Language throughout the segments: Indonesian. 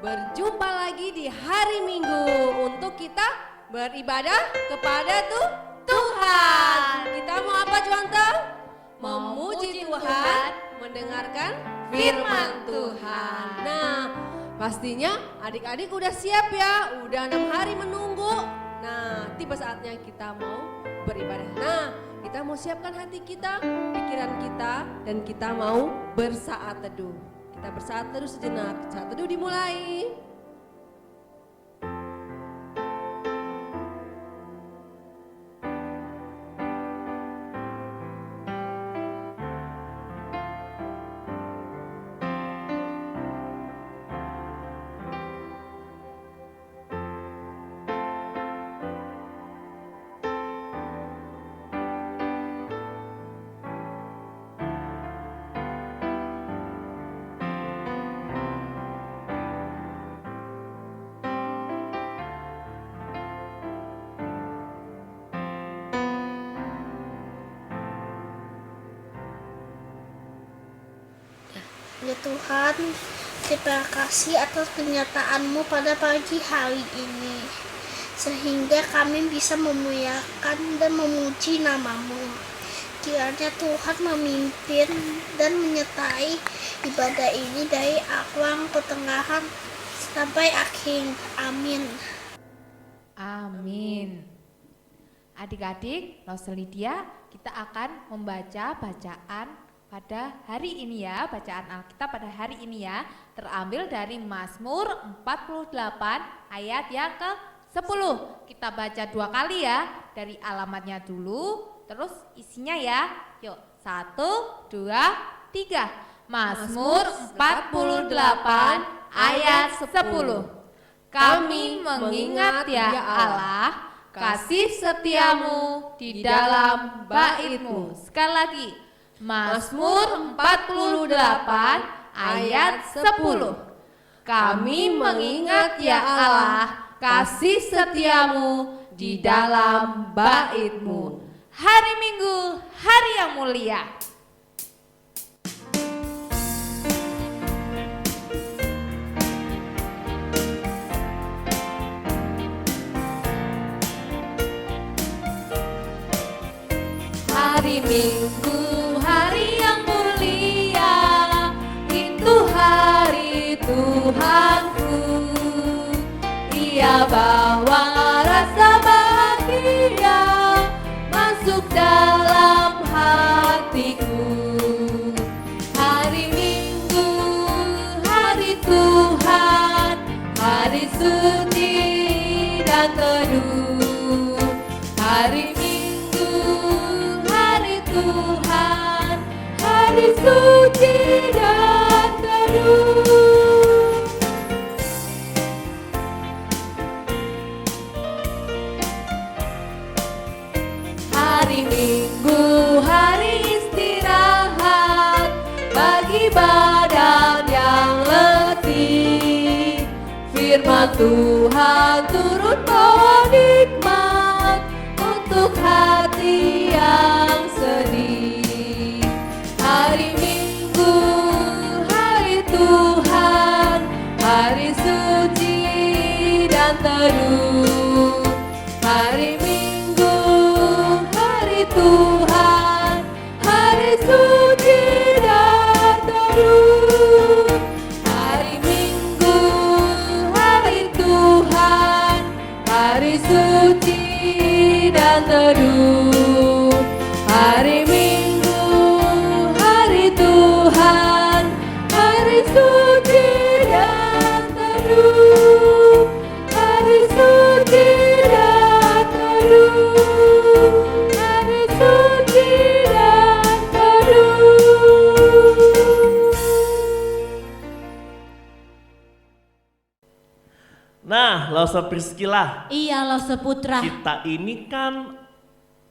Berjumpa lagi di hari Minggu untuk kita beribadah kepada Tuhan. Kita mau apa Juante? Memuji Tuhan, mendengarkan firman Tuhan. Nah, pastinya adik-adik udah siap ya, udah 6 hari menunggu. Nah, tiba saatnya kita mau beribadah. Nah, kita mau siapkan hati kita, pikiran kita, dan kita mau bersaat teduh. Kita bersaat teduh sejenak, saat teduh dimulai. Ya Tuhan, terima kasih atas kenyataan-Mu pada pagi hari ini, sehingga kami bisa memuliakan dan memuji nama-Mu. Kiranya Tuhan memimpin dan menyertai ibadah ini dari awal pertengahan sampai akhir. Amin. Amin. Adik-adik, Lydia, kita akan membaca bacaan pada hari ini ya, bacaan Alkitab pada hari ini ya, terambil dari Mazmur 48 ayat yang ke-10. Kita baca 2 kali ya, dari alamatnya dulu, terus isinya ya. Yuk, 1, 2, 3. Mazmur 48 ayat 10. Kami mengingat ya Allah, kasih setiamu di dalam bait-Mu. Sekali lagi, Mazmur 48 ayat 10. Kami mengingat ya Allah, kasih setiamu di dalam bait-Mu. Hari Minggu, hari yang mulia. Hari Minggu, hari yang mulia, itu hari Tuhanku. Ia bawa rasa bahagia masuk dalam hatiku. Hari Minggu, hari Tuhan, hari suci dan teduh. Hari Minggu, hari Tuhan, hari suci dan teduh. Hari Minggu, hari istirahat bagi badan yang letih. Firman Tuhan turut bawa nikmat untuk hati yang sedih. Hari Minggu, hari Tuhan, hari suci dan teduh. Hari Minggu, hari Tuhan, hari suci dan teduh. Hari Minggu, hari hari suci dan teduh, hari Minggu, hari Tuhan, hari suci dan teduh, hari suci dan teduh, hari suci dan teduh. Nah, Lause Priscilla, Iya Lause Putra. kita ini kan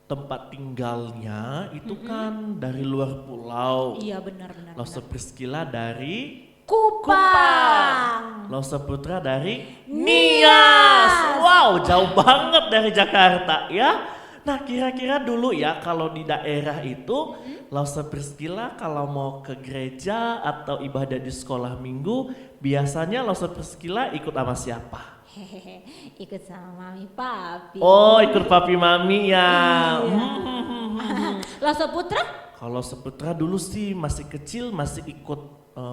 tempat tinggalnya itu kan dari luar pulau. Iya benar-benar. Lause Priscilla dari Kupang. Lause Putra dari Nias. Wow, jauh banget dari Jakarta ya. Nah, kira-kira dulu ya kalau di daerah itu Lause Priscilla kalau mau ke gereja atau ibadah di sekolah minggu, biasanya Lause Priscilla ikut sama siapa? Hehehe, ikut sama mami papi. Oh, ikut papi mami ya. Lause Putra? Kalau Seputra dulu sih masih kecil masih ikut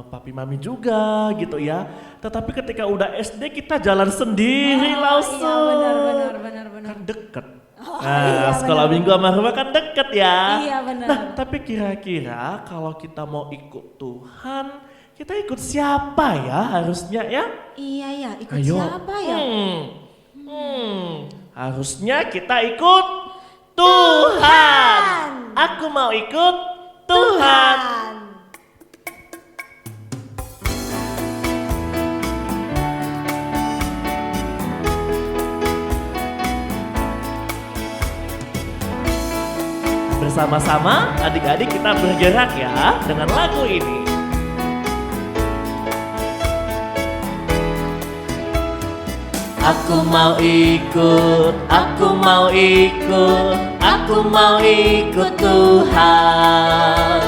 papi mami juga gitu ya. Tetapi ketika udah SD kita jalan sendiri Lause. Iya benar. Kan deket. Oh, Nah, sekolah minggu sama rumah kan deket ya. Iya benar. Nah, tapi kira-kira kalau kita mau ikut Tuhan, kita ikut siapa ya harusnya ya? Iya ya, ikut Ayo. siapa ya? Harusnya kita ikut Tuhan. Aku mau ikut Tuhan. Bersama-sama adik-adik kita bergerak ya dengan lagu ini. Aku mau ikut, aku mau ikut, aku mau ikut Tuhan.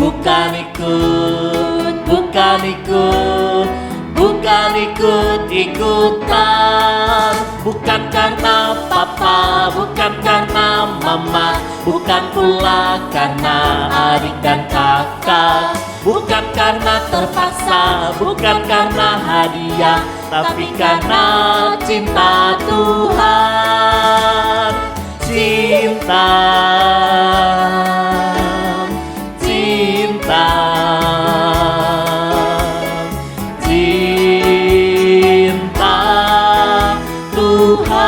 Bukan ikut, bukan ikut, bukan ikut-ikutan. Bukan karena papa, bukan karena mama, bukan pula karena adik dan kakak. Bukan karena terpaksa, bukan karena hadiah, tapi karena cinta Tuhan. Cinta, cinta, cinta Tuhan.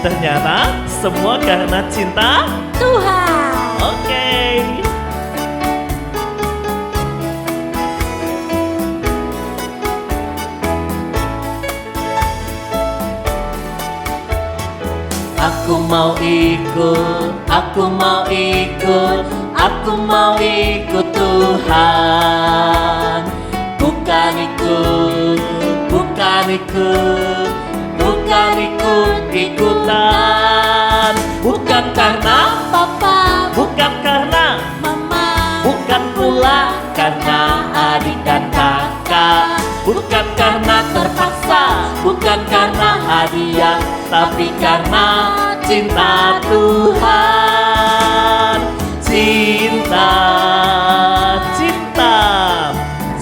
Ternyata semua karena cinta Tuhan. Oke. Aku mau ikut, aku mau ikut, aku mau ikut Tuhan. Bukan ikut, bukan ikut, bukan ikut-ikutan. Bukan karena Papa, bukan karena mama, bukan pula karena adik dan kakak. Bukan karena terpaksa, bukan karena hadiah, tapi karena cinta Tuhan. Cinta, cinta,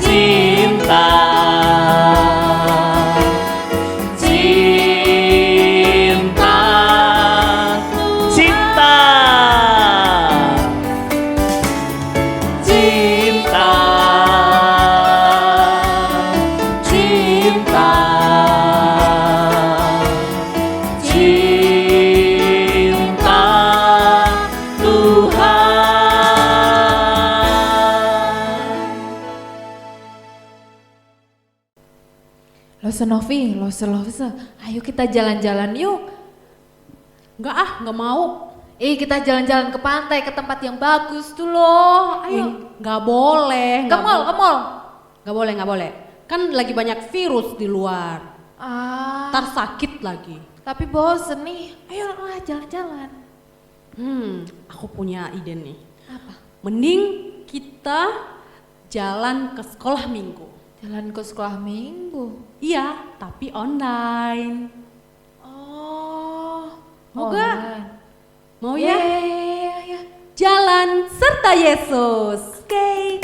cinta, cinta, cinta, cinta, cinta, cinta Tuhan. Lause Novi, Lause, ayo kita jalan-jalan yuk. nggak mau. Kita jalan-jalan ke pantai, ke tempat yang bagus tuh loh. Ayo. Nggak boleh. Ke mall, ke mall. Nggak boleh. Kan lagi banyak virus di luar. Ah, Ntar sakit lagi. tapi bosen nih. Ayo lah jalan-jalan. Aku punya ide nih. Apa? Mending kita jalan ke sekolah minggu. Jalan ke sekolah minggu. Iya, tapi online. Oh, Mau gak? online. Mau Ya, ya? ya. Jalan serta Yesus. Oke.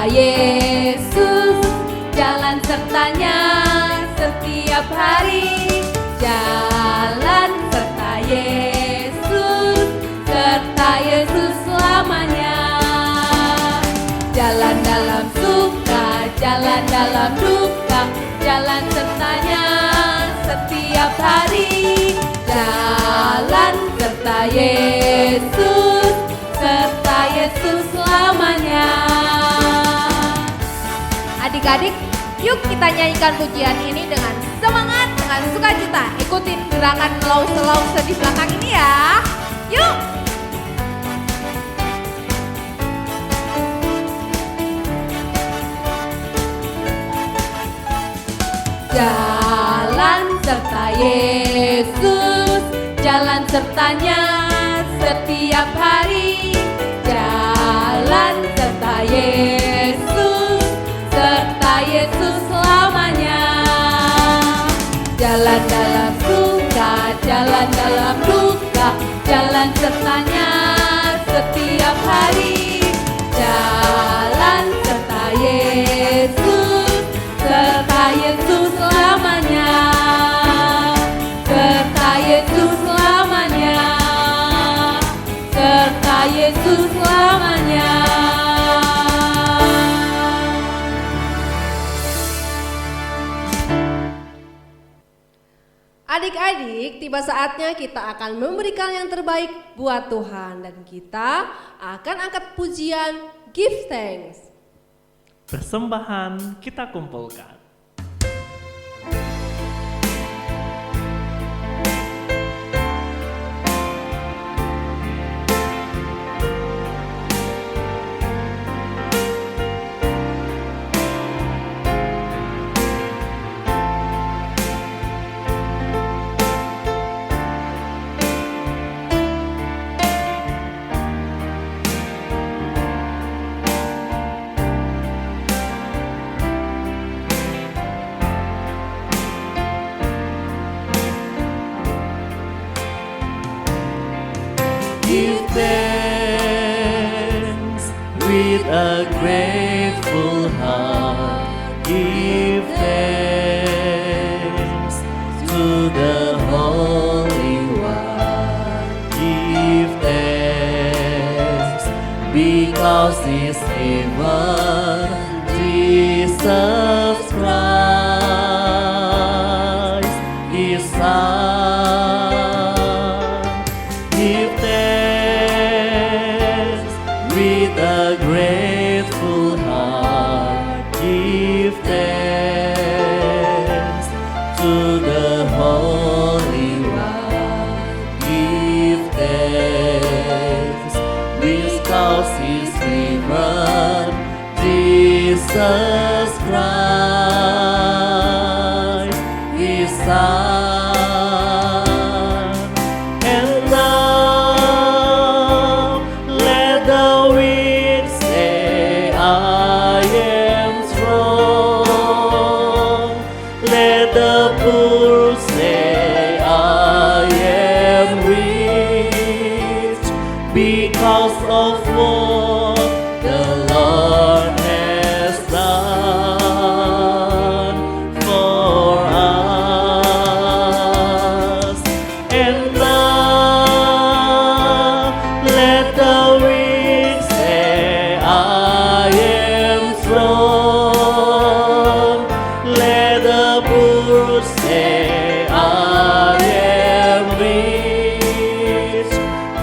Yesus, jalan sertanya setiap hari. Jalan serta Yesus selamanya. Jalan dalam suka, jalan dalam duka, jalan sertanya setiap hari. Jalan serta Yesus selamanya. Adik-adik, yuk kita nyanyikan pujian ini dengan semangat, dengan sukacita. Ikutin gerakan lause-lause di belakang ini ya. Yuk! Jalan serta Yesus, jalan sertanya setiap hari. Jalan serta Yesus selamanya. Jalan dalam suka, jalan dalam duka, jalan sertanya setiap hari. Jalan serta Yesus selamanya. Serta Yesus selamanya. Serta Yesus selamanya. Adik-adik, tiba saatnya kita akan memberikan yang terbaik buat Tuhan. Dan kita akan angkat pujian Give Thanks. Persembahan kita kumpulkan. Give thanks with a grateful heart. Give thanks to the Holy One. Give thanks because His given Jesus Christ, His Son. Give thanks with a grateful heart. Give thanks to the Holy One. Give thanks because His given Jesus Christ, His Son. And now let the weak say, I am strong. Let the poor say, I am rich, because of what the Lord has done for us. And now let the weak say, I am strong. Let the poor say, I am rich,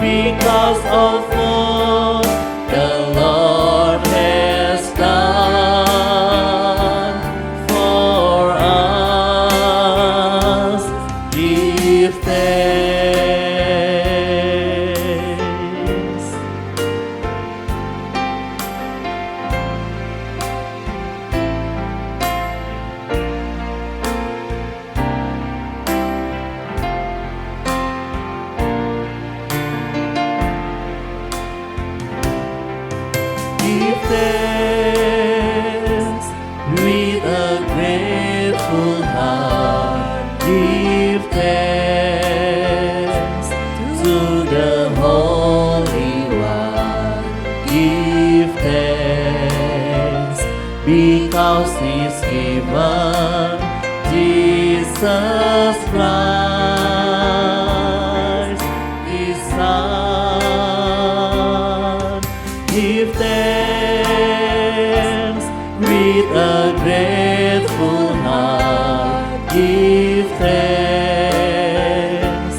because of what the Lord has done for us. Give thanks. Jesus Christ, His Son. Give thanks with a grateful heart. Give thanks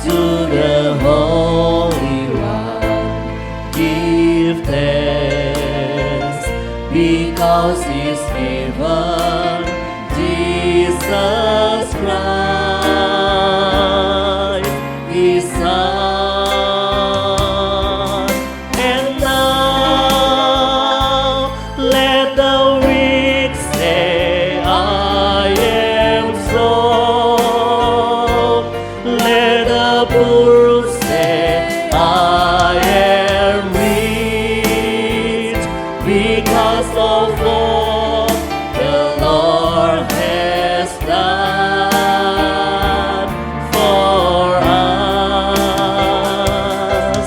to the Holy One. Give thanks because He's given Jesus Christ, His Son. And now let the weak say, I am strong. Let the poor say, I am rich, because of all the Lord has done for us.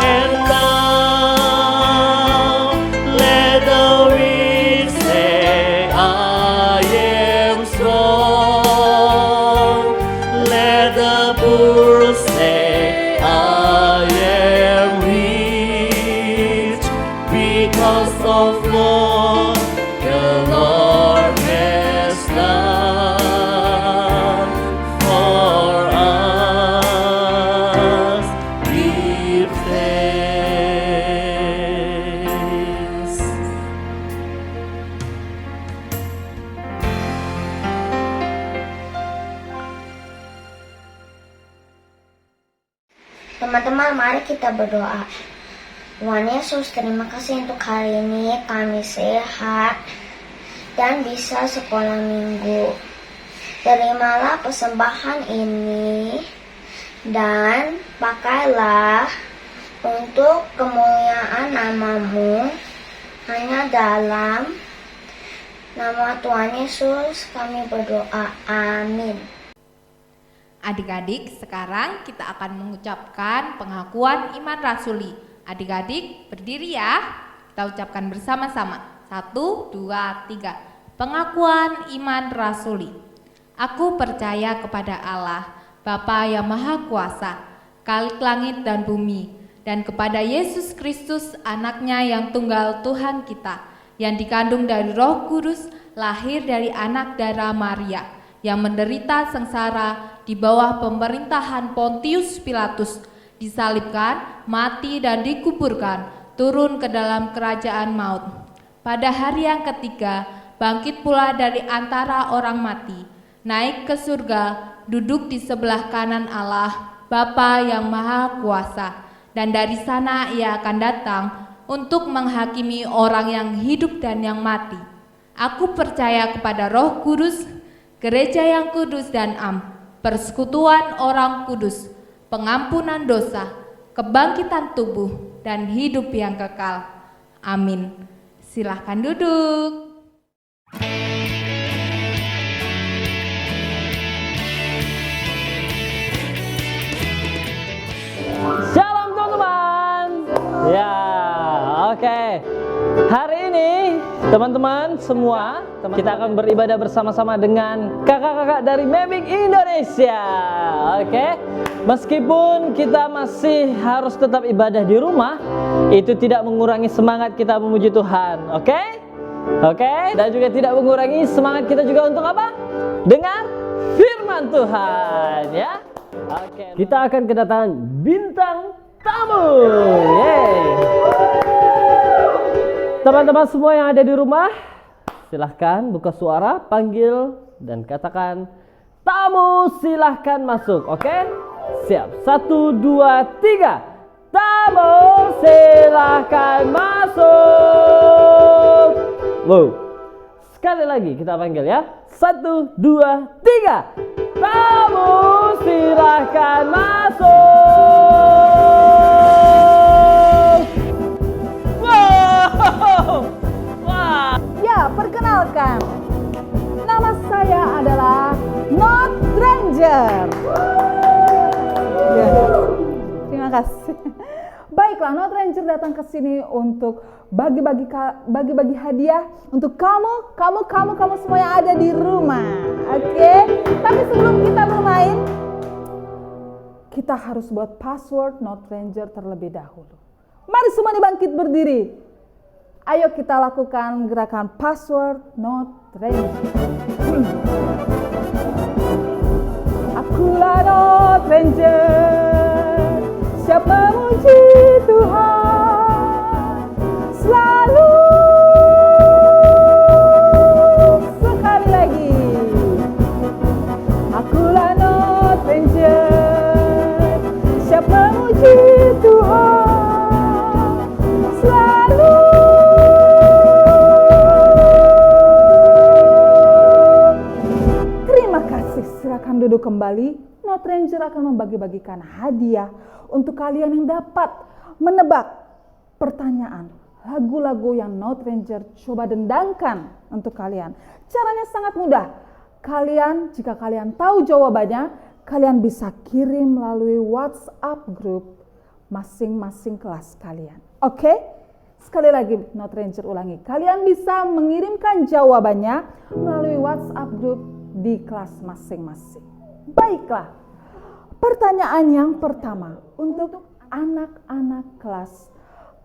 And now let the weak say, I am strong. Let the poor say, I am rich, because of what the Lord has done for us. Give thanks. Teman-teman, mari kita berdoa. Tuhan Yesus, terima kasih untuk hari ini kami sehat dan bisa sekolah minggu. Terimalah persembahan ini dan pakailah untuk kemuliaan nama-Mu. Hanya dalam nama Tuhan Yesus kami berdoa. Amin. Adik-adik, sekarang kita akan mengucapkan pengakuan iman rasuli. Adik-adik, berdiri ya. Kita ucapkan bersama-sama. 1, 2, 3. Pengakuan iman rasuli. Aku percaya kepada Allah, Bapa yang Maha Kuasa, Khalik langit dan bumi, dan kepada Yesus Kristus, Anaknya yang tunggal Tuhan kita, yang dikandung dari Roh Kudus, lahir dari anak darah Maria, yang menderita sengsara di bawah pemerintahan Pontius Pilatus, disalibkan, mati dan dikuburkan, turun ke dalam kerajaan maut. Pada hari yang ketiga, bangkit pula dari antara orang mati, naik ke surga, duduk di sebelah kanan Allah, Bapa yang Maha Kuasa, dan dari sana Ia akan datang untuk menghakimi orang yang hidup dan yang mati. Aku percaya kepada Roh Kudus, gereja yang kudus dan persekutuan orang kudus, pengampunan dosa, kebangkitan tubuh, dan hidup yang kekal. Amin. Silahkan duduk. Shalom teman-teman. Ya, oke. Hari ini teman-teman semua kita akan beribadah bersama-sama dengan kakak-kakak dari Mebik Indonesia. Oke. Meskipun kita masih harus tetap ibadah di rumah, itu tidak mengurangi semangat kita memuji Tuhan. Oke? Oke, dan juga tidak mengurangi semangat kita juga untuk apa? Dengar firman Tuhan, ya. Oke. Kita akan kedatangan bintang tamu. Yeay. Teman-teman semua yang ada di rumah, silahkan buka suara, panggil dan katakan, tamu silahkan masuk. Oke? Siap. 1, 2, 3. Tamu silahkan masuk. Wow. Sekali lagi kita panggil ya. 1, 2, 3. Tamu silahkan masuk. Wow. Wah. Ya, perkenalkan. Nama saya adalah Not Ranger. Ya, terima kasih. Baiklah, Not Ranger datang ke sini untuk bagi-bagi hadiah untuk kamu semua yang ada di rumah. Oke? Tapi sebelum kita bermain, kita harus buat password Not Ranger terlebih dahulu. Mari semua bangkit berdiri. Ayo kita lakukan gerakan password Not Ranger. Akulah Not Ranger, siap memuji Tuhan selalu. Sekali lagi. Akulah Not Ranger, siap memuji Tuhan selalu. Terima kasih, silakan duduk kembali. Not Ranger akan membagi-bagikan hadiah untuk kalian yang dapat menebak pertanyaan lagu-lagu yang Not Ranger coba dendangkan untuk kalian. Caranya sangat mudah. Jika kalian tahu jawabannya, kalian bisa kirim melalui WhatsApp grup masing-masing kelas kalian. Oke? Sekali lagi Not Ranger ulangi. Kalian bisa mengirimkan jawabannya melalui WhatsApp grup di kelas masing-masing. Baiklah. Pertanyaan yang pertama untuk anak-anak kelas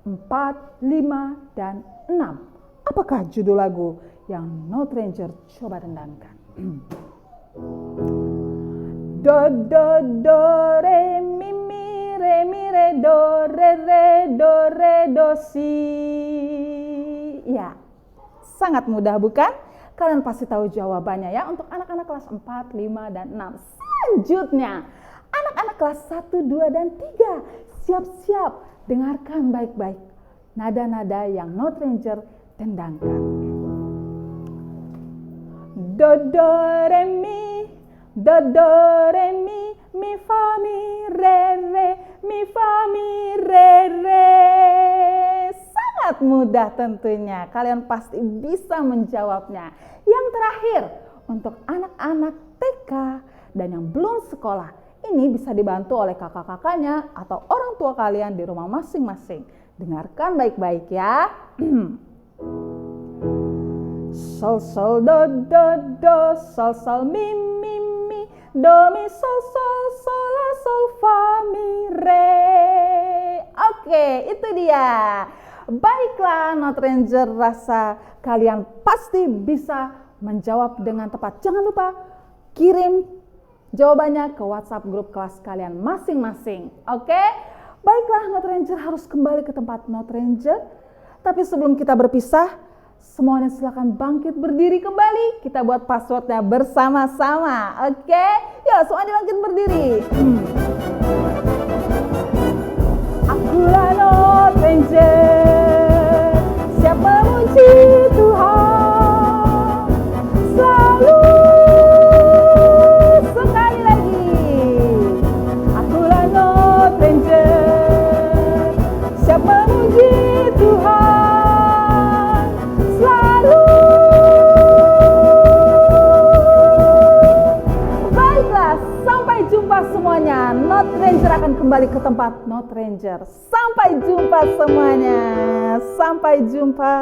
4, 5, dan 6. Apakah judul lagu yang Not Ranger coba dendangkan? Do do do re mi re do re do si. Ya, sangat mudah bukan? Kalian pasti tahu jawabannya ya untuk anak-anak kelas 4, 5, dan 6. Selanjutnya, anak-anak kelas 1, 2, dan 3. Siap-siap, dengarkan baik-baik nada-nada yang Not Ranger dendangkan. Do do re mi, do do re mi fa mi fa mi re. Sangat mudah tentunya, kalian pasti bisa menjawabnya. Yang terakhir, untuk anak-anak TK dan yang belum sekolah, ini bisa dibantu oleh kakak-kakaknya atau orang tua kalian di rumah masing-masing. Dengarkan baik-baik ya. Sol sol do do do, sol sol mi do mi sol sol sol la sol fa mi re. Oke, itu dia. Baiklah Not Ranger, rasa kalian pasti bisa menjawab dengan tepat. Jangan lupa kirim jawabannya ke WhatsApp grup kelas kalian masing-masing. Oke? Baiklah, Not Ranger harus kembali ke tempat Not Ranger. Tapi sebelum kita berpisah, semuanya silakan bangkit berdiri kembali. Kita buat passwordnya bersama-sama. Oke? Yuk, semuanya bangkit berdiri. Akulah Not Ranger, siap memuji Tuhan selalu. Sekali lagi. Akulah Not Ranger, siap memuji Tuhan selalu. Baiklah, sampai jumpa semuanya. Not Ranger akan kembali ke tempat Not Ranger. Sampai jumpa semuanya. Sampai jumpa.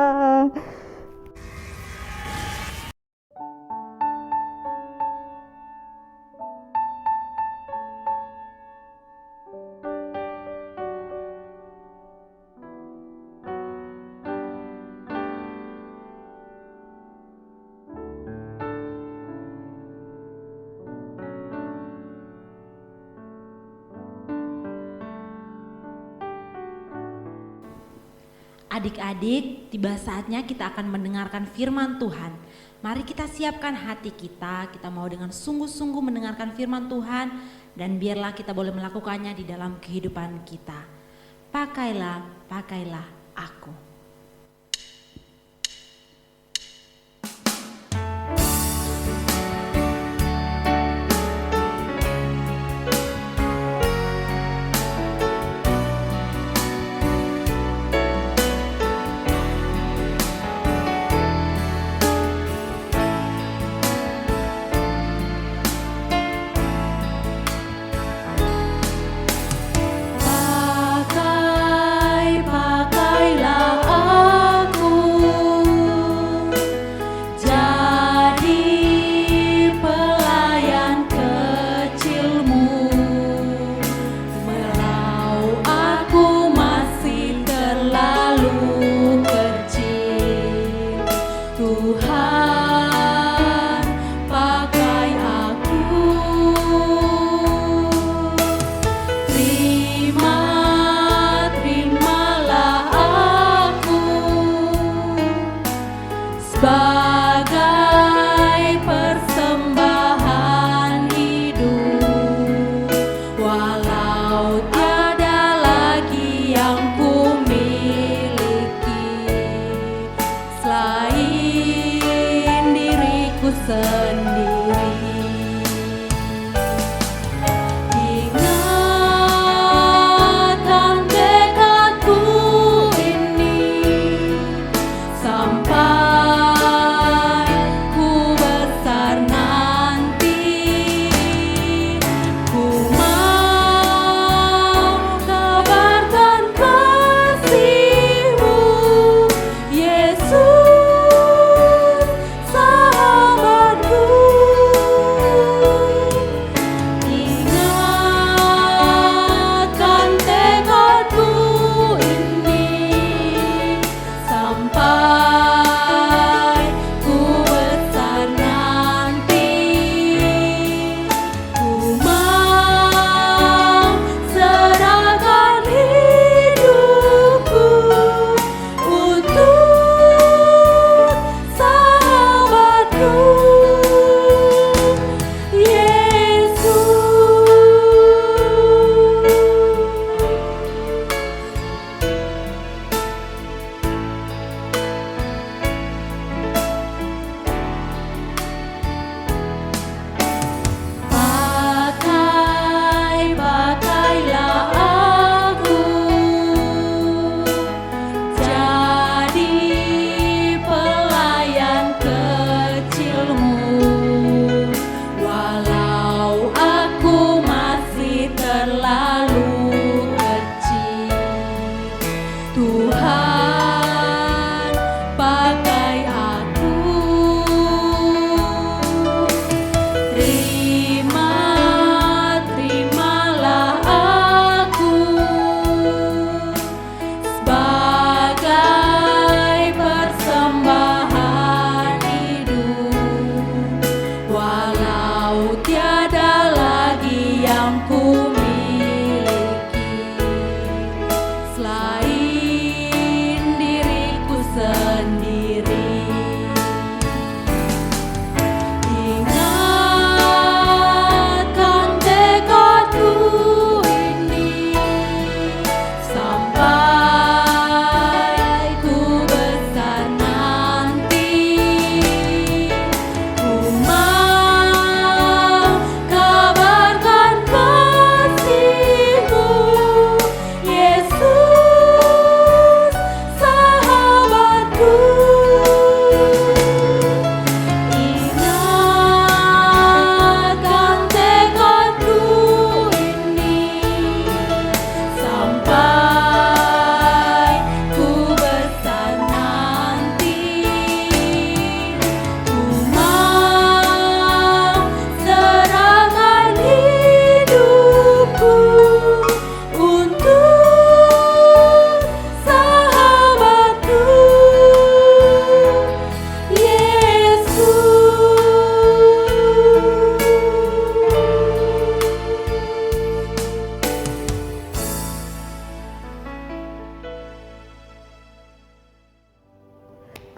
Adik-adik, tiba saatnya kita akan mendengarkan firman Tuhan. Mari kita siapkan hati kita mau dengan sungguh-sungguh mendengarkan firman Tuhan, dan biarlah kita boleh melakukannya di dalam kehidupan kita. Pakailah aku. Pakailah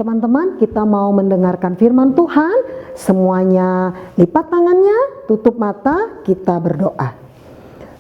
teman-teman, kita mau mendengarkan firman Tuhan. Semuanya lipat tangannya, tutup mata, kita berdoa.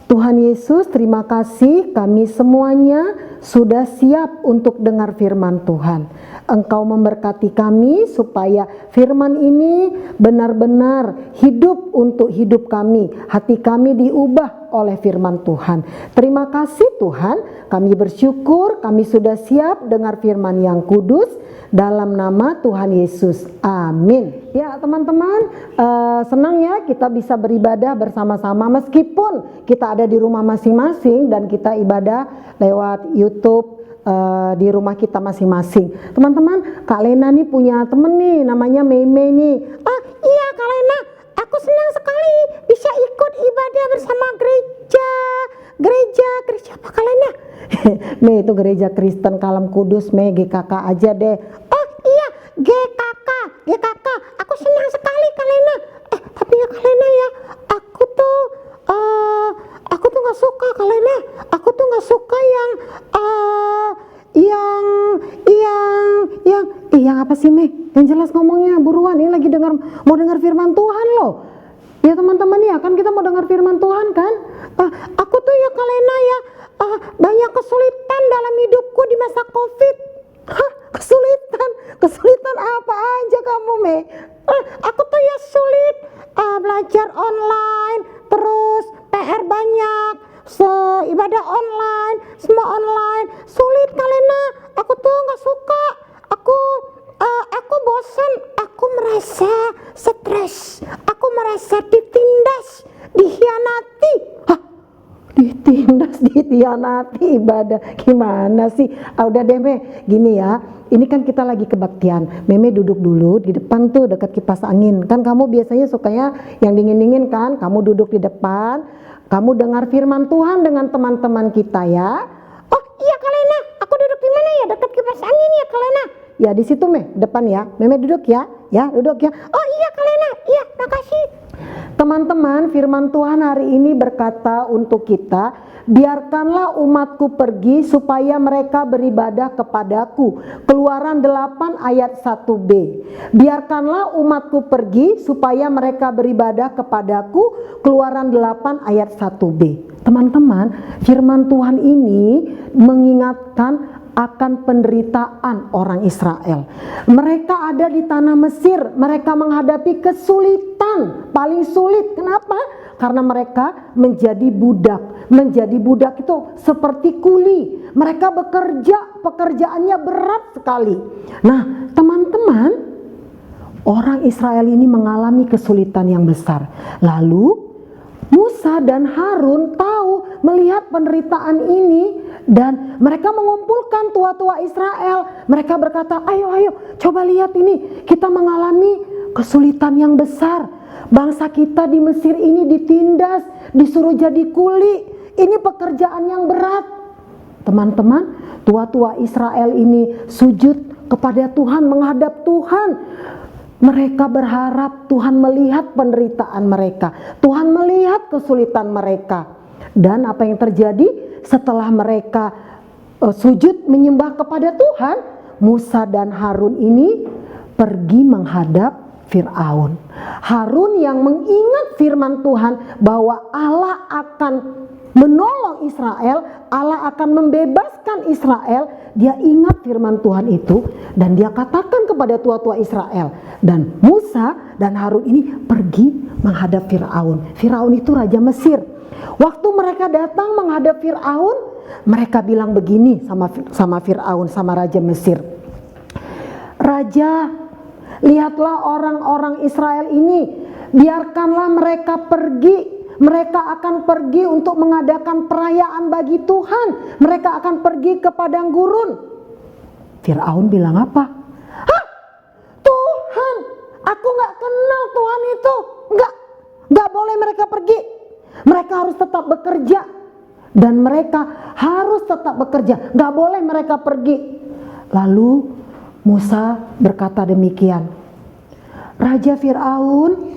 Tuhan Yesus, terima kasih kami semuanya sudah siap untuk dengar firman Tuhan. Engkau memberkati kami supaya firman ini benar-benar hidup untuk hidup kami. Hati kami diubah oleh firman Tuhan. Terima kasih Tuhan, kami bersyukur kami sudah siap dengar firman yang kudus. Dalam nama Tuhan Yesus, amin. Ya teman-teman, senang ya kita bisa beribadah bersama-sama meskipun kita ada di rumah masing-masing dan kita ibadah lewat YouTube di rumah kita masing-masing. Teman-teman, Kak Lena nih punya temen nih namanya Mei nih. Ah iya Kak Lena, aku senang sekali bisa ikut ibadah bersama gereja apa Kak Lena? Mei itu gereja Kristen Kalam Kudus, Mei GKK aja deh. Oh iya GKK, aku senang sekali Kak Lena. Tapi ya Kak Lena ya, aku tuh nggak suka Kak Lena. Aku tuh nggak suka yang apa sih Mei? Yang jelas ngomongnya buruan, ini lagi mau dengar firman Tuhan loh. Ya teman-teman ya, kan kita mau dengar firman Tuhan kan? Aku tuh ya Kak Lena ya, banyak kesulitan dalam hidupku di masa COVID. Hah, kesulitan apa aja kamu Mei? Aku tuh ya sulit belajar online, terus PR banyak, ibadah online, semua online, sulit Kak Lena. Aku tuh nggak suka, aku bosan, aku merasa stres, aku merasa ditindas, dihianati. Hah, ditindas, dihianati ibadah, gimana sih? Udah deh Mei, gini ya, ini kan kita lagi kebaktian. Meme duduk dulu di depan tuh dekat kipas angin. Kan kamu biasanya sukanya yang dingin-dingin kan? Kamu duduk di depan, kamu dengar firman Tuhan dengan teman-teman kita ya. Oh iya Kak Lena, aku duduk di mana ya? Dekat kipas angin ya Kak Lena? Ya di situ depan ya. Meme duduk ya, duduk ya. Oh iya Kak Lena, iya makasih. Teman-teman, firman Tuhan hari ini berkata untuk kita, biarkanlah umatku pergi supaya mereka beribadah kepadaku. Keluaran 8 ayat 1b. Biarkanlah umatku pergi supaya mereka beribadah kepadaku. Keluaran 8 ayat 1b. Teman-teman, firman Tuhan ini mengingatkan akan penderitaan orang Israel. Mereka ada di tanah Mesir, mereka menghadapi kesulitan paling sulit. Kenapa? Karena mereka menjadi budak. Menjadi budak itu seperti kuli. Mereka bekerja, pekerjaannya berat sekali. Nah, teman-teman, orang Israel ini mengalami kesulitan yang besar. Lalu Musa dan Harun tahu melihat penderitaan ini dan mereka mengumpulkan tua-tua Israel. Mereka berkata, ayo coba lihat ini, kita mengalami kesulitan yang besar. Bangsa kita di Mesir ini ditindas, disuruh jadi kuli. Ini pekerjaan yang berat. Teman-teman, tua-tua Israel ini sujud kepada Tuhan, menghadap Tuhan. Mereka berharap Tuhan melihat penderitaan mereka, Tuhan melihat kesulitan mereka. Dan apa yang terjadi setelah mereka sujud menyembah kepada Tuhan, Musa dan Harun ini pergi menghadap Fir'aun. Harun yang mengingat firman Tuhan bahwa Allah akan menolong Israel, Allah akan membebaskan Israel. Dia ingat firman Tuhan itu dan dia katakan kepada tua-tua Israel. Dan Musa dan Harun ini pergi menghadap Fir'aun. Fir'aun itu raja Mesir. Waktu mereka datang menghadap Fir'aun, mereka bilang begini sama Fir'aun, sama raja Mesir. Raja, lihatlah orang-orang Israel ini, biarkanlah mereka pergi. Mereka akan pergi untuk mengadakan perayaan bagi Tuhan. Mereka akan pergi ke padang gurun. Fir'aun bilang apa? Hah? Tuhan, aku gak kenal Tuhan itu. Gak boleh mereka pergi. Mereka harus tetap bekerja. Dan mereka harus tetap bekerja. Gak boleh mereka pergi. Lalu Musa berkata demikian. Raja Fir'aun,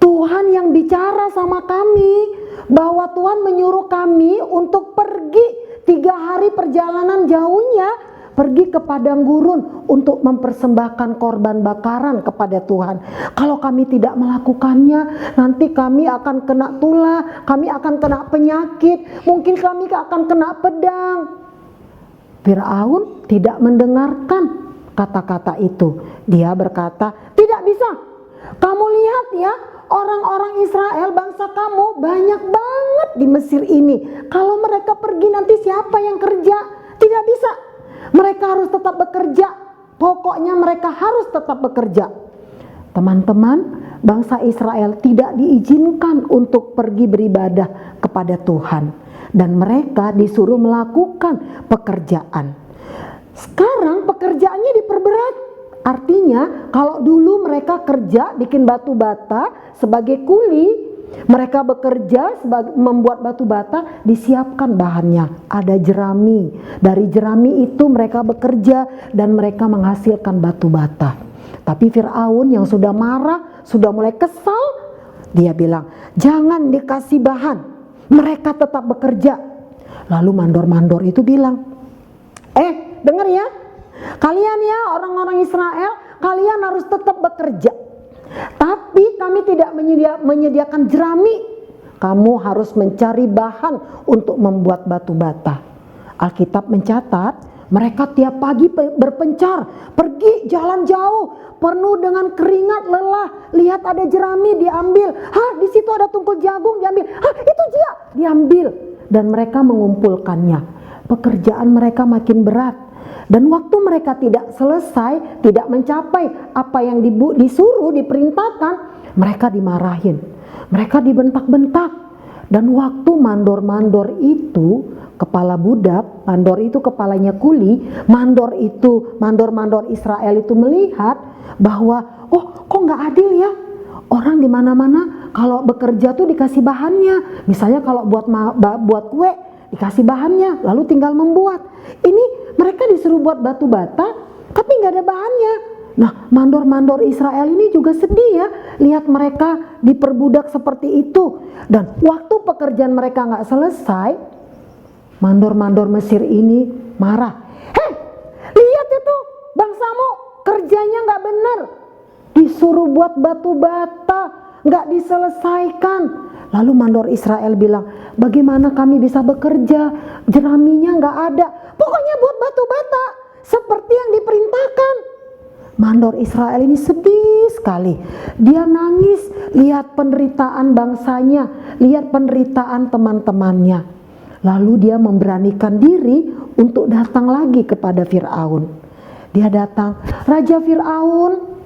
Tuhan yang bicara sama kami bahwa Tuhan menyuruh kami untuk pergi 3 hari perjalanan jauhnya pergi ke padang gurun untuk mempersembahkan korban bakaran kepada Tuhan. Kalau kami tidak melakukannya, nanti kami akan kena tulah, kami akan kena penyakit, mungkin kami akan kena pedang. Firaun tidak mendengarkan kata-kata itu. Dia berkata, tidak bisa. Kamu lihat ya, orang-orang Israel, bangsa kamu banyak banget di Mesir ini. Kalau mereka pergi nanti siapa yang kerja? Tidak bisa. Mereka harus tetap bekerja. Pokoknya mereka harus tetap bekerja. Teman-teman, bangsa Israel tidak diizinkan untuk pergi beribadah kepada Tuhan. Dan mereka disuruh melakukan pekerjaan. Sekarang pekerjaannya diperberat. Artinya kalau dulu mereka kerja bikin batu bata sebagai kuli, mereka bekerja membuat batu bata, disiapkan bahannya, ada jerami. Dari jerami itu mereka bekerja dan mereka menghasilkan batu bata. Tapi Firaun yang sudah marah, sudah mulai kesal, dia bilang, jangan dikasih bahan, mereka tetap bekerja. Lalu mandor-mandor itu bilang, dengar ya, kalian ya orang-orang Israel, kalian harus tetap bekerja. Tapi kami tidak menyediakan jerami. Kamu harus mencari bahan untuk membuat batu bata. Alkitab mencatat, mereka tiap pagi berpencar, pergi jalan jauh, penuh dengan keringat, lelah. Lihat ada jerami, diambil. Di situ ada tungkul jagung, diambil. Itu dia, diambil. Dan mereka mengumpulkannya. Pekerjaan mereka makin berat. Dan waktu mereka tidak selesai, tidak mencapai apa yang disuruh, diperintahkan, mereka dimarahin, mereka dibentak-bentak. Dan waktu mandor-mandor itu, kepala budak, mandor itu kepalanya kuli, mandor-mandor Israel itu melihat bahwa, kok nggak adil ya? Orang di mana-mana kalau bekerja tuh dikasih bahannya. Misalnya kalau buat kue, dikasih bahannya, lalu tinggal membuat. Ini mereka disuruh buat batu bata, tapi nggak ada bahannya. Nah, mandor-mandor Israel ini juga sedih ya, lihat mereka diperbudak seperti itu. Dan waktu pekerjaan mereka nggak selesai, mandor-mandor Mesir ini marah. Lihat itu, bangsamu kerjanya nggak benar, disuruh buat batu bata, nggak diselesaikan. Lalu mandor Israel bilang, bagaimana kami bisa bekerja? Jeraminya nggak ada. Pokoknya buat batu bata seperti yang diperintahkan. Mandor Israel ini sedih sekali. Dia nangis lihat penderitaan bangsanya, lihat penderitaan teman-temannya. Lalu dia memberanikan diri untuk datang lagi kepada Firaun. Dia datang, Raja Firaun,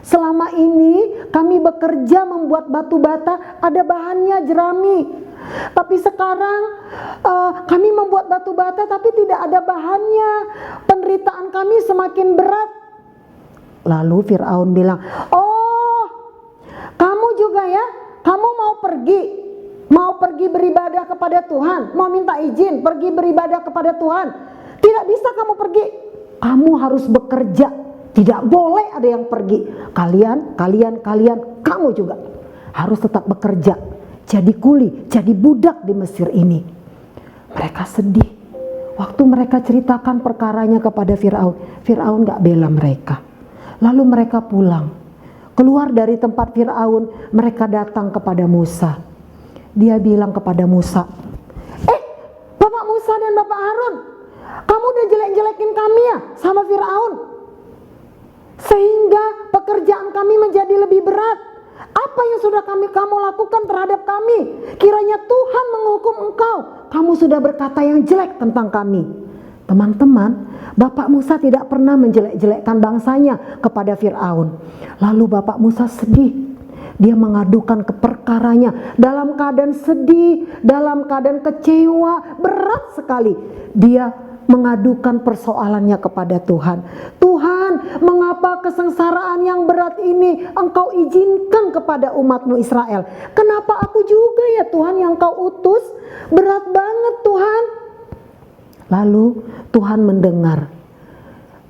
selama ini kami bekerja membuat batu bata, ada bahannya jerami. Tapi sekarang kami membuat batu bata tapi tidak ada bahannya. Penderitaan kami semakin berat. Lalu Firaun bilang, kamu juga ya? Kamu mau pergi beribadah kepada Tuhan? Mau minta izin pergi beribadah kepada Tuhan? Tidak bisa kamu pergi. Kamu harus bekerja. Tidak boleh ada yang pergi. Kalian, kamu juga harus tetap bekerja. Jadi kuli, jadi budak di Mesir ini. Mereka sedih. Waktu mereka ceritakan perkaranya kepada Firaun, Firaun gak bela mereka. Lalu mereka pulang. Keluar dari tempat Firaun, mereka datang kepada Musa. Dia bilang kepada Musa, Bapak Musa dan Bapak Harun, kamu udah jelek-jelekin kami ya sama Firaun, sehingga pekerjaan kami menjadi lebih berat. Apa yang sudah kamu lakukan terhadap kami? Kiranya Tuhan menghukum engkau. Kamu sudah berkata yang jelek tentang kami. Teman-teman, Bapak Musa tidak pernah menjelek-jelekkan bangsanya kepada Firaun. Lalu Bapak Musa sedih. Dia mengadukan perkaranya dalam keadaan sedih, dalam keadaan kecewa, berat sekali. Dia mengadukan persoalannya kepada Tuhan. Tuhan, mengapa kesengsaraan yang berat ini engkau izinkan kepada umatmu Israel? Kenapa aku juga ya Tuhan yang kau utus? Berat banget Tuhan. Lalu Tuhan mendengar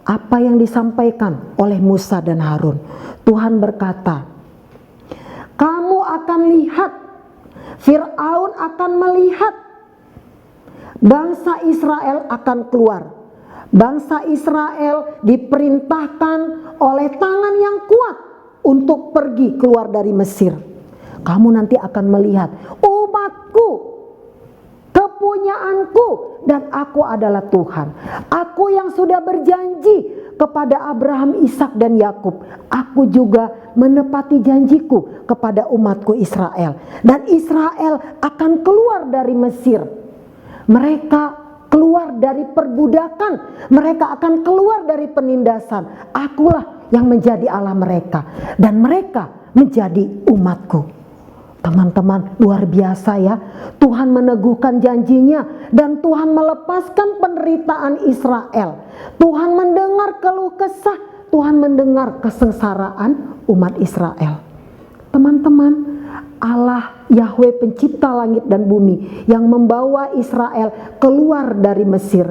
apa yang disampaikan oleh Musa dan Harun. Tuhan berkata, kamu akan lihat, Firaun akan melihat, bangsa Israel akan keluar. Bangsa Israel diperintahkan oleh tangan yang kuat untuk pergi keluar dari Mesir. Kamu nanti akan melihat umatku, kepunyaanku, dan aku adalah Tuhan. Aku yang sudah berjanji kepada Abraham, Ishak, dan Yakub. Aku juga menepati janjiku kepada umatku Israel. Dan Israel akan keluar dari Mesir. Mereka keluar dari perbudakan. Mereka akan keluar dari penindasan. Akulah yang menjadi Allah mereka. Dan mereka menjadi umatku. Teman-teman, luar biasa ya. Tuhan meneguhkan janjinya dan Tuhan melepaskan penderitaan Israel. Tuhan mendengar keluh kesah, Tuhan mendengar kesengsaraan umat Israel. Teman-teman, Allah Yahweh pencipta langit dan bumi yang membawa Israel keluar dari Mesir,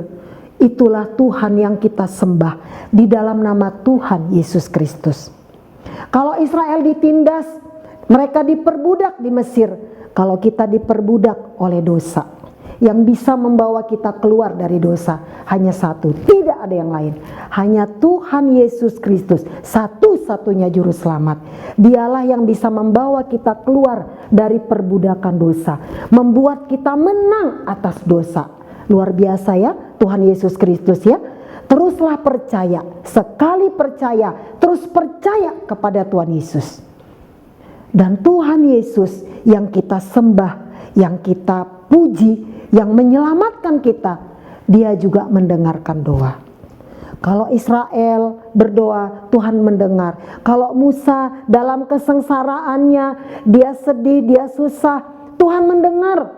itulah Tuhan yang kita sembah di dalam nama Tuhan Yesus Kristus. Kalau Israel ditindas, mereka diperbudak di Mesir. Kalau kita diperbudak oleh dosa, yang bisa membawa kita keluar dari dosa hanya satu, tidak ada yang lain. Hanya Tuhan Yesus Kristus, satu-satunya juru selamat. Dialah yang bisa membawa kita keluar dari perbudakan dosa, membuat kita menang atas dosa. Luar biasa ya Tuhan Yesus Kristus ya. Teruslah percaya, sekali percaya, terus percaya kepada Tuhan Yesus. Dan Tuhan Yesus yang kita sembah, yang kita puji, yang menyelamatkan kita, Dia juga mendengarkan doa. Kalau Israel berdoa, Tuhan mendengar. Kalau Musa dalam kesengsaraannya, dia sedih, dia susah, Tuhan mendengar.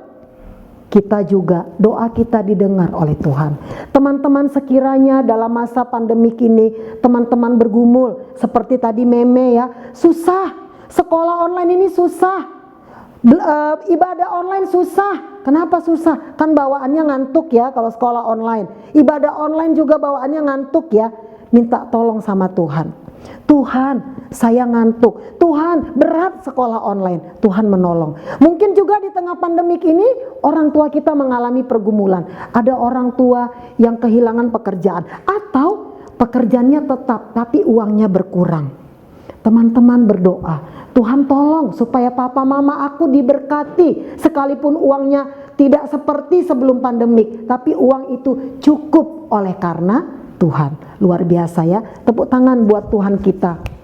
Kita juga, doa kita didengar oleh Tuhan. Teman-teman, sekiranya dalam masa pandemik ini, teman-teman bergumul, seperti tadi Meme ya, susah. Sekolah online ini susah, ibadah online susah. Kenapa susah? Kan bawaannya ngantuk ya kalau sekolah online. Ibadah online juga bawaannya ngantuk ya. Minta tolong sama Tuhan. Tuhan, saya ngantuk. Tuhan, berat sekolah online. Tuhan menolong. Mungkin juga di tengah pandemik ini orang tua kita mengalami pergumulan. Ada orang tua yang kehilangan pekerjaan atau pekerjaannya tetap tapi uangnya berkurang. Teman-teman berdoa, Tuhan tolong supaya papa mama aku diberkati, sekalipun uangnya tidak seperti sebelum pandemik, tapi uang itu cukup oleh karena Tuhan. Luar biasa ya, tepuk tangan buat Tuhan kita.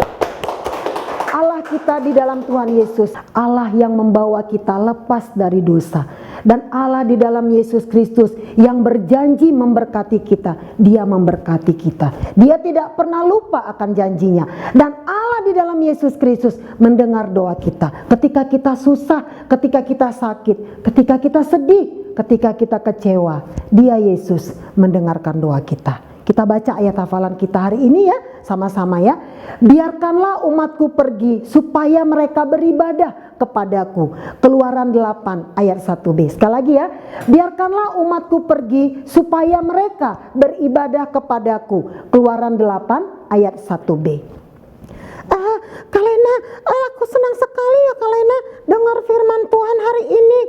Allah kita di dalam Tuhan Yesus, Allah yang membawa kita lepas dari dosa. Dan Allah di dalam Yesus Kristus yang berjanji memberkati kita, Dia memberkati kita. Dia tidak pernah lupa akan janjinya. Dan Allah di dalam Yesus Kristus mendengar doa kita. Ketika kita susah, ketika kita sakit, ketika kita sedih, ketika kita kecewa, Dia Yesus mendengarkan doa kita. Kita baca ayat hafalan kita hari ini ya, sama-sama ya. Biarkanlah umatku pergi supaya mereka beribadah kepadaku. Keluaran 8 ayat 1b. Sekali lagi ya. Biarkanlah umatku pergi supaya mereka beribadah kepadaku. Keluaran 8 ayat 1b. Kalena, aku senang sekali ya Kalena dengar firman Tuhan hari ini.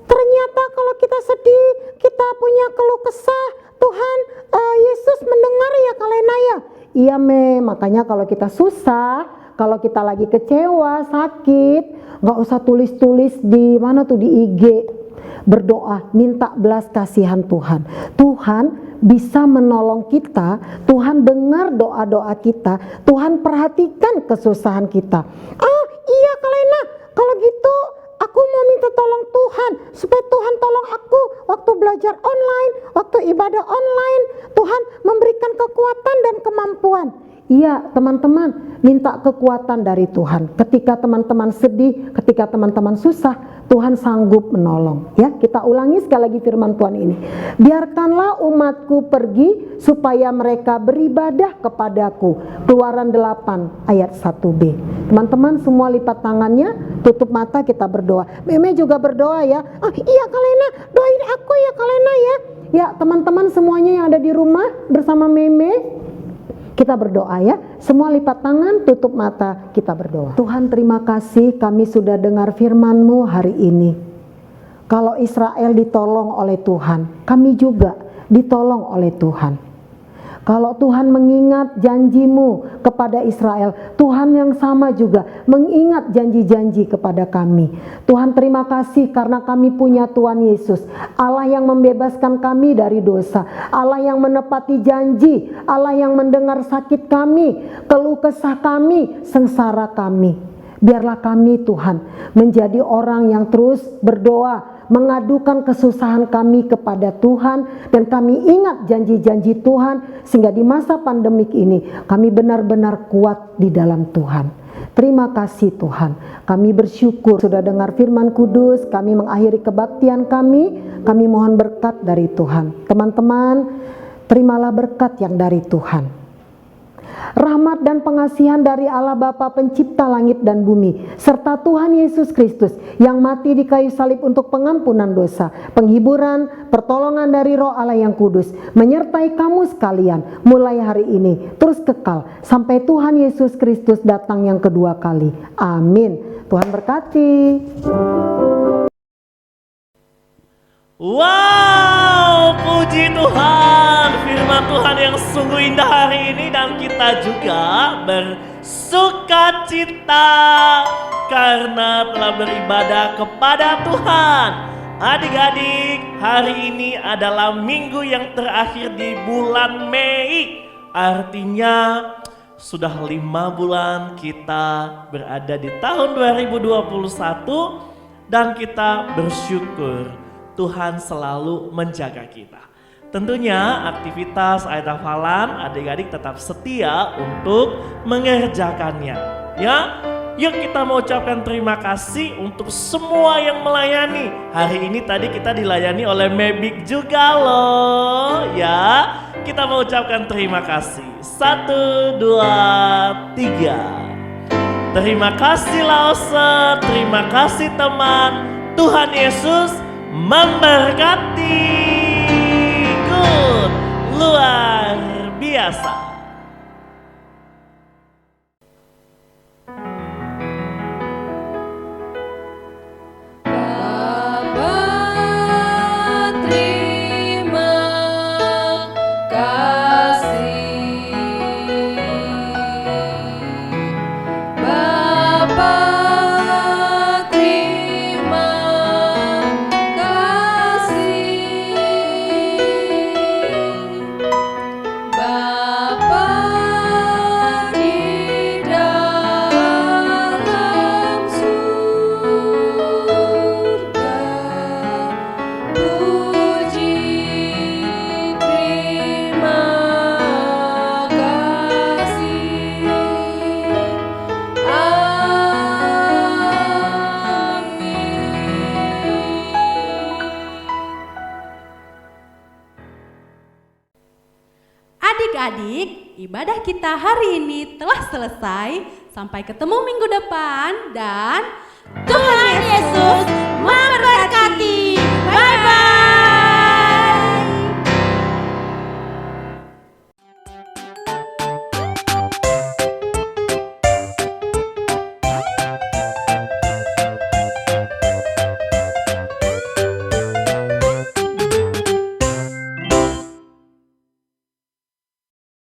Ternyata kalau kita sedih, kita punya keluh kesah, Tuhan Yesus mendengar ya Kalena ya. Iya makanya kalau kita susah, kalau kita lagi kecewa, sakit, nggak usah tulis-tulis di mana tuh di IG. Berdoa, minta belas kasihan Tuhan. Tuhan bisa menolong kita, Tuhan dengar doa-doa kita, Tuhan perhatikan kesusahan kita. Iya Kalena, kalau gitu aku mau minta tolong Tuhan, supaya Tuhan tolong aku waktu belajar online, waktu ibadah online, Tuhan memberikan kekuatan dan kemampuan. Iya teman-teman, minta kekuatan dari Tuhan. Ketika teman-teman sedih, ketika teman-teman susah, Tuhan sanggup menolong. Ya, kita ulangi sekali lagi firman Tuhan ini. Biarkanlah umatku pergi supaya mereka beribadah kepadaku. Keluaran 8 ayat 1b. Teman-teman semua lipat tangannya, tutup mata, kita berdoa. Meme juga berdoa ya. Iya Kalena, doain aku ya Kalena ya. Ya teman-teman semuanya yang ada di rumah bersama Meme, kita berdoa ya. Semua lipat tangan, tutup mata, kita berdoa. Tuhan terima kasih kami sudah dengar firman-Mu hari ini. Kalau Israel ditolong oleh Tuhan, kami juga ditolong oleh Tuhan. Kalau Tuhan mengingat janjimu kepada Israel, Tuhan yang sama juga mengingat janji-janji kepada kami. Tuhan, terima kasih karena kami punya Tuhan Yesus, Allah yang membebaskan kami dari dosa, Allah yang menepati janji, Allah yang mendengar sakit kami, keluh kesah kami, sengsara kami. Biarlah kami, Tuhan, menjadi orang yang terus berdoa, mengadukan kesusahan kami kepada Tuhan, dan kami ingat janji-janji Tuhan, sehingga di masa pandemik ini kami benar-benar kuat di dalam Tuhan. Terima kasih Tuhan, kami bersyukur sudah dengar firman kudus, kami mengakhiri kebaktian kami mohon berkat dari Tuhan. Teman-teman, terimalah berkat yang dari Tuhan. Rahmat dan pengasihan dari Allah Bapa pencipta langit dan bumi, serta Tuhan Yesus Kristus yang mati di kayu salib untuk pengampunan dosa, penghiburan, pertolongan dari Roh Allah yang kudus, menyertai kamu sekalian mulai hari ini, terus kekal sampai Tuhan Yesus Kristus datang yang kedua kali. Amin. Tuhan berkati. Wow, puji Tuhan, firman Tuhan yang sungguh indah hari ini, dan kita juga bersuka cita karena telah beribadah kepada Tuhan. Adik-adik, hari ini adalah minggu yang terakhir di bulan Mei. Artinya sudah 5 bulan kita berada di tahun 2021, dan kita bersyukur Tuhan selalu menjaga kita. Tentunya aktivitas ayat hafalan adik-adik tetap setia untuk mengerjakannya. Ya, yuk kita mau ucapkan terima kasih untuk semua yang melayani. Hari ini tadi kita dilayani oleh Mebik juga loh. Ya, kita mau ucapkan terima kasih. 1, 2, 3. Terima kasih Lause, terima kasih teman. Tuhan Yesus memberkati. Good, luar biasa. Bapa, terima kasih. Bapa, terima kasih. Bapa di dalam surga, puji terima kasih. Adik-adik, ibadah kita hari ini telah selesai. Sampai ketemu minggu depan, dan Tuhan Yesus memberkati.